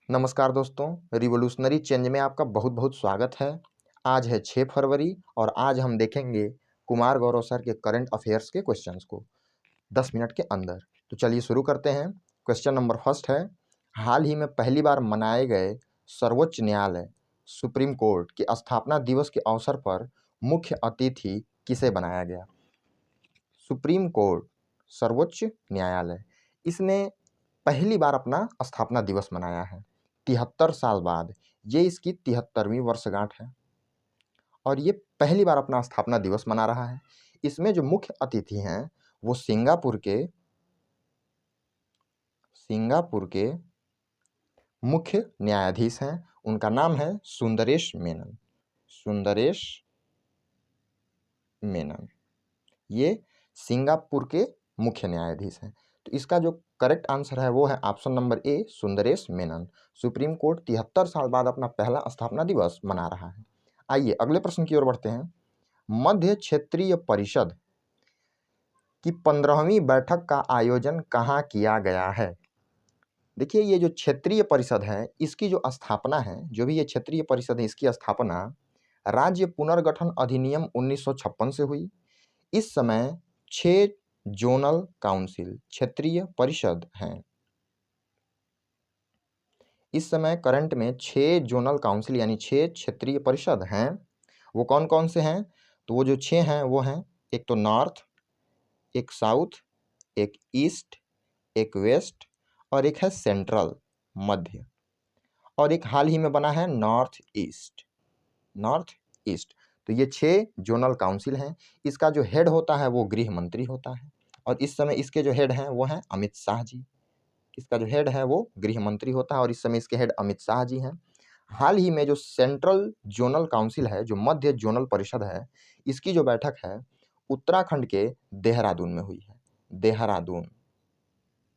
नमस्कार दोस्तों, revolutionary change में आपका बहुत बहुत स्वागत है। आज है 6 फरवरी और आज हम देखेंगे कुमार गौरव सर के करंट अफेयर्स के क्वेश्चंस को 10 मिनट के अंदर। तो चलिए शुरू करते हैं। क्वेश्चन नंबर फर्स्ट है, हाल ही में पहली बार मनाए गए सर्वोच्च न्यायालय सुप्रीम कोर्ट के स्थापना दिवस के अवसर पर मुख्य अतिथि किसे बनाया गया? सुप्रीम कोर्ट सर्वोच्च न्यायालय इसने पहली बार अपना स्थापना दिवस मनाया है 73 साल बाद। ये इसकी 73वीं वर्षगांठ है और ये पहली बार अपना स्थापना दिवस मना रहा है। इसमें जो मुख्य अतिथि हैं वो सिंगापुर के मुख्य न्यायाधीश हैं। उनका नाम है सुंदरेश मेनन। ये सिंगापुर के मुख्य न्यायाधीश हैं। तो इसका जो करेक्ट आंसर है वो है option number A, Sundaresh Menon. Supreme court 73 साल बाद अपना पहला स्थापना दिवस मना रहा है। आइए अगले प्रश्न की ओर बढ़ते हैं। मध्य क्षेत्रीय परिषद की 15वीं बैठक का आयोजन कहाँ किया गया है? देखिए, ये जो क्षेत्रीय परिषद है इसकी जो स्थापना है, जो भी ये क्षेत्रीय परिषद है इसकी स्थापना राज्य पुनर्गठन अधिनियम 1956 से हुई। इस समय 6 जोनल काउंसिल क्षेत्रीय परिषद हैं। इस समय करंट में 6 जोनल काउंसिल यानी 6 क्षेत्रीय परिषद हैं। वो कौन कौन से हैं? तो वो जो 6 हैं वो हैं, एक तो नॉर्थ, एक साउथ, एक ईस्ट, एक वेस्ट और एक है सेंट्रल मध्य, और एक हाल ही में बना है नॉर्थ ईस्ट। तो ये 6 जोनल काउंसिल हैं। इसका जो हेड होता है वो गृह मंत्री होता है और इस समय इसके जो हेड हैं वो हैं अमित शाह जी। इसका जो हेड है वो गृह मंत्री होता है और इस समय इसके हेड अमित शाह जी हैं। हाल ही में जो सेंट्रल जोनल काउंसिल है, जो मध्य जोनल परिषद है, इसकी जो बैठक है उत्तराखंड के देहरादून में हुई है। देहरादून।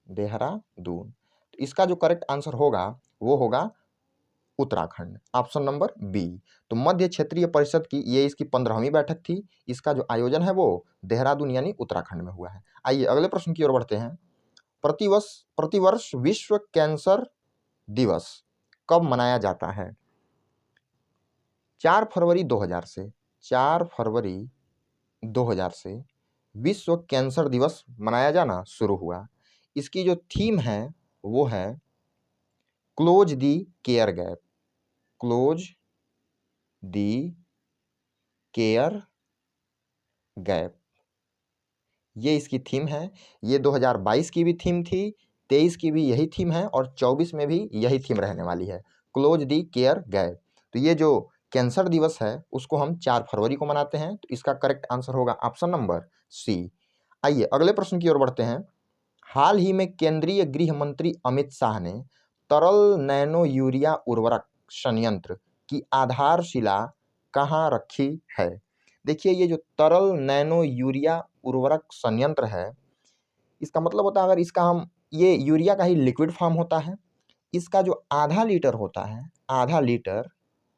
तो इसका जो करेक्ट आंसर होगा वो होगा उत्तराखंड, ऑप्शन नंबर बी। तो मध्य क्षेत्रीय परिषद की ये इसकी 15वीं बैठक थी। इसका जो आयोजन है वो देहरादून यानी उत्तराखंड में हुआ है। आइए अगले प्रश्न की ओर बढ़ते हैं। प्रतिवर्ष विश्व कैंसर दिवस कब मनाया जाता है? 4 फरवरी 2000 से विश्व कैंसर दिवस मनाया जाना शुरू हुआ। इसकी जो थीम है वो है क्लोज दी केयर गैप। ये इसकी थीम है। ये 2022 की भी थीम थी, 23 की भी यही थीम है और 24 में भी यही थीम रहने वाली है, क्लोज दी केयर गैप। तो ये जो कैंसर दिवस है उसको हम 4 फरवरी को मनाते हैं। तो इसका करेक्ट आंसर होगा ऑप्शन नंबर सी। आइए अगले प्रश्न की ओर बढ़ते हैं। हाल ही में केंद्रीय गृह मंत्री अमित शाह ने तरल नैनो यूरिया उर्वरक संयंत्र की आधारशिला कहाँ रखी है? देखिए, ये जो तरल नैनो यूरिया उर्वरक संयंत्र है, इसका मतलब होता है, अगर इसका हम, ये यूरिया का ही लिक्विड फॉर्म होता है। इसका जो आधा लीटर होता है, आधा लीटर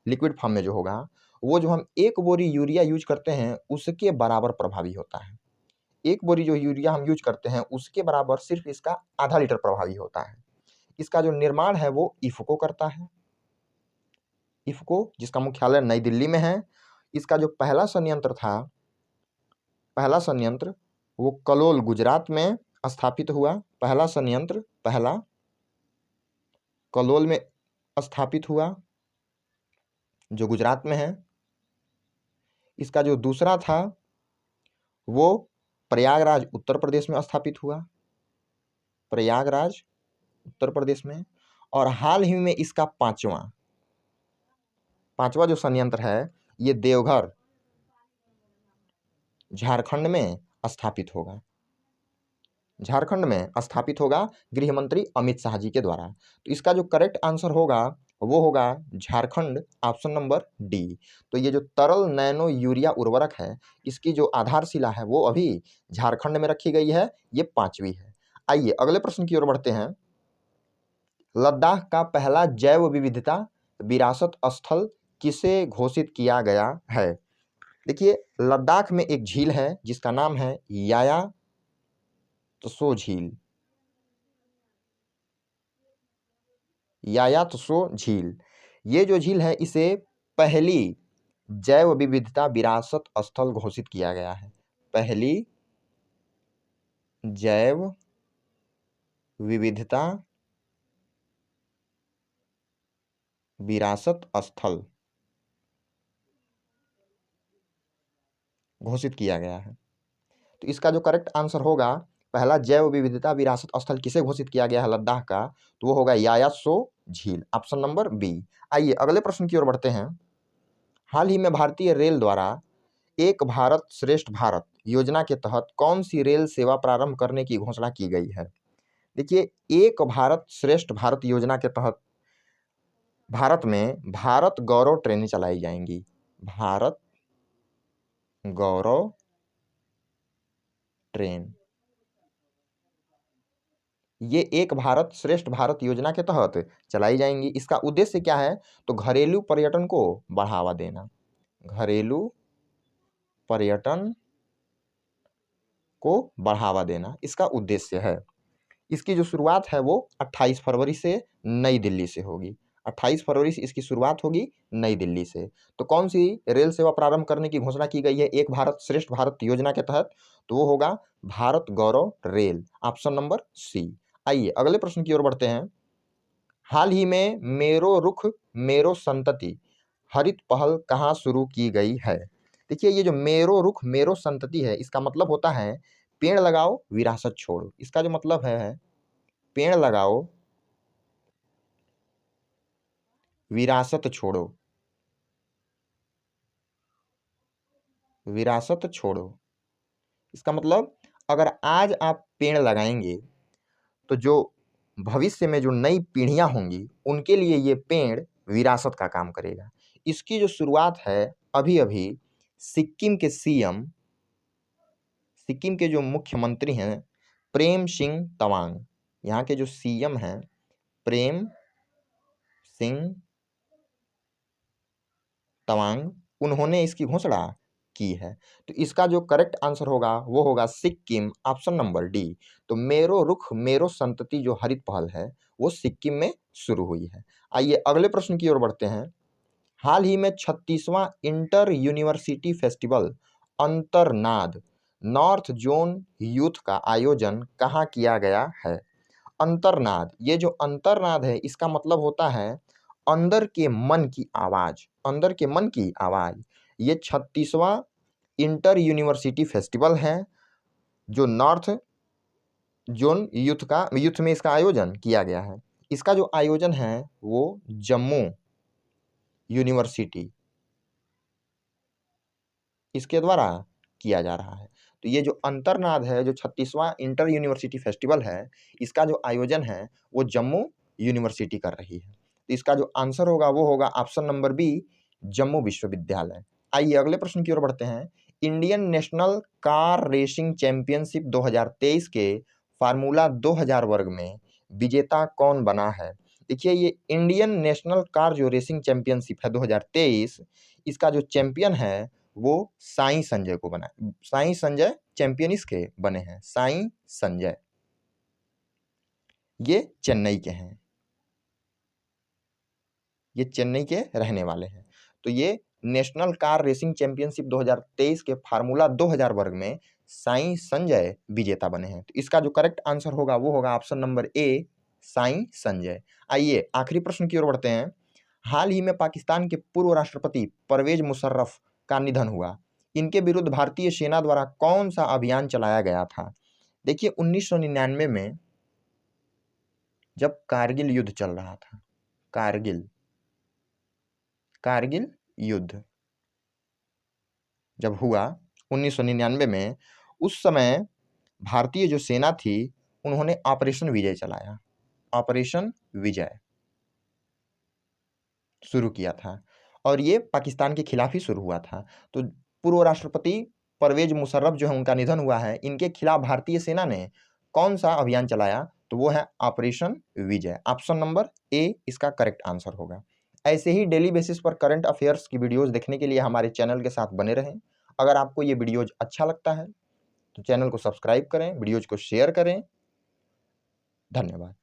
लिक्विड फॉर्म में जो होगा, वो जो हम 1 बोरी यूरिया यूज करते हैं उसके बराबर प्रभावी होता है। 1 बोरी जो यूरिया हम यूज करते हैं उसके बराबर सिर्फ इसका आधा लीटर प्रभावी होता है। इसका जो निर्माण है वो इफको करता है। इफको, जिसका मुख्यालय नई दिल्ली में है। इसका जो पहला संयंत्र वो कलोल गुजरात में स्थापित हुआ। पहला कलोल में स्थापित हुआ जो गुजरात में है। इसका जो दूसरा था वो प्रयागराज उत्तर प्रदेश में स्थापित हुआ, प्रयागराज उत्तर प्रदेश में। और हाल ही में इसका पांचवा जो संयंत्र है ये देवघर झारखंड में स्थापित होगा गृह मंत्री अमित शाह जी के द्वारा। तो इसका जो करेक्ट आंसर होगा वो होगा झारखंड, ऑप्शन नंबर डी। तो ये जो तरल नैनो यूरिया उर्वरक है इसकी जो आधारशिला है वो अभी झारखंड में रखी गई है, ये 5वीं है। आइए अगले प्रश्न की ओर बढ़ते हैं। लद्दाख का पहला जैव विविधता विरासत स्थल किसे घोषित किया गया है? देखिए, लद्दाख में एक झील है जिसका नाम है याया त्सो झील। यायातसो झील, ये जो झील है इसे पहली जैव विविधता विरासत स्थल घोषित किया गया है। पहली जैव विविधता विरासत स्थल घोषित किया गया है। तो इसका जो करेक्ट आंसर होगा, पहला जैव विविधता विरासत स्थल किसे घोषित किया गया है लद्दाख का, तो वो होगा यायातसो झील, ऑप्शन नंबर बी। आइए अगले प्रश्न की ओर बढ़ते हैं। हाल ही में भारतीय रेल द्वारा एक भारत श्रेष्ठ भारत योजना के तहत कौन सी रेल सेवा प्रारंभ करने की घोषणा की गई है। देखिए, एक भारत श्रेष्ठ भारत योजना के तहत भारत में भारत गौरव ट्रेनें चलाई जाएंगी। भारत गौरव ट्रेन, ये एक भारत श्रेष्ठ भारत योजना के तहत चलाई जाएंगी। इसका उद्देश्य क्या है, तो घरेलू पर्यटन को बढ़ावा देना। घरेलू पर्यटन को बढ़ावा देना इसका उद्देश्य है। इसकी जो शुरुआत है वो 28 फरवरी से नई दिल्ली से होगी। 28 फरवरी से इसकी शुरुआत होगी नई दिल्ली से। तो कौन सी रेल सेवा प्रारंभ करने की घोषणा की गई है एक भारत श्रेष्ठ भारत योजना के तहत, तो वो होगा भारत गौरव रेल, ऑप्शन नंबर सी। आइए अगले प्रश्न की ओर बढ़ते हैं। हाल ही में मेरो रुख मेरो संतति हरित पहल कहाँ शुरू की गई है। देखिए, ये जो मेरो रुख मेरो संतति है इसका मतलब होता है पेड़ लगाओ विरासत छोड़ो। इसका जो मतलब है पेड़ लगाओ विरासत छोड़ो, विरासत छोड़ो। इसका मतलब अगर आज आप पेड़ लगाएंगे तो जो भविष्य में जो नई पीढ़ियां होंगी उनके लिए ये पेड़ विरासत का काम करेगा। इसकी जो शुरुआत है अभी अभी सिक्किम के सीएम, सिक्किम के जो मुख्यमंत्री हैं प्रेम सिंह तवांग, यहाँ के जो सीएम हैं प्रेम सिंह तवांग, उन्होंने इसकी घोषणा की है। तो इसका जो करेक्ट आंसर होगा वो होगा सिक्किम, ऑप्शन नंबर डी। तो मेरो रुख मेरो संतति जो हरित पहल है वो सिक्किम में शुरू हुई है। आइए अगले प्रश्न की ओर बढ़ते हैं। हाल ही में 36वां inter university festival Antarnad north zone youth का आयोजन कहाँ किया गया है। अंतरनाद, ये जो अंतरनाद है इसका मतलब होता है अंदर के मन की आवाज, अंदर के मन की आवाज। ये 36वां इंटर यूनिवर्सिटी फेस्टिवल है जो नॉर्थ जोन यूथ में इसका आयोजन किया गया है। इसका जो आयोजन है वो जम्मू यूनिवर्सिटी इसके द्वारा किया जा रहा है। तो ये जो अंतरनाद है, जो 36वां इंटर यूनिवर्सिटी फेस्टिवल है, इसका जो आयोजन है वो जम्मू यूनिवर्सिटी कर रही है। तो इसका जो आंसर होगा वो होगा ऑप्शन नंबर बी, जम्मू विश्वविद्यालय। आइए अगले प्रश्न की ओर बढ़ते हैं। Indian national car racing championship 2023 के फार्मूला 2000 वर्ग में विजेता कौन बना है। देखिए, ये इंडियन नेशनल कार जो रेसिंग चैंपियनशिप है 2023, इसका जो चैंपियन है वो साई संजय को बना, साई संजय चैंपियन इसके बने हैं। साई संजय ये चेन्नई के हैं, ये चेन्नई के रहने वाले हैं। तो ये नेशनल कार रेसिंग चैंपियनशिप 2023 के फार्मूला 2000 वर्ग में साई संजय विजेता बने हैं। तो इसका जो करेक्ट आंसर होगा वो होगा ऑप्शन नंबर ए, साई संजय। आइए आखिरी प्रश्न की ओर बढ़ते हैं। हाल ही में पाकिस्तान के पूर्व राष्ट्रपति परवेज मुशर्रफ का निधन हुआ। इनके विरुद्ध भारतीय सेना द्वारा कौन सा अभियान चलाया गया था। देखिए, 1999 में जब कारगिल युद्ध चल रहा था, कारगिल युद्ध जब हुआ 1999 में, उस समय भारतीय जो सेना थी उन्होंने ऑपरेशन विजय चलाया। ऑपरेशन विजय शुरू किया था और ये पाकिस्तान के खिलाफ ही शुरू हुआ था। तो पूर्व राष्ट्रपति परवेज मुशर्रफ जो है उनका निधन हुआ है, इनके खिलाफ भारतीय सेना ने कौन सा अभियान चलाया, तो वो है ऑपरेशन विजय। ऑप्शन नंबर ए इसका करेक्ट आंसर होगा। ऐसे ही डेली बेसिस पर करंट अफेयर्स की वीडियोस देखने के लिए हमारे चैनल के साथ बने रहें। अगर आपको ये वीडियोज अच्छा लगता है तो चैनल को सब्सक्राइब करें, वीडियोज को शेयर करें। धन्यवाद।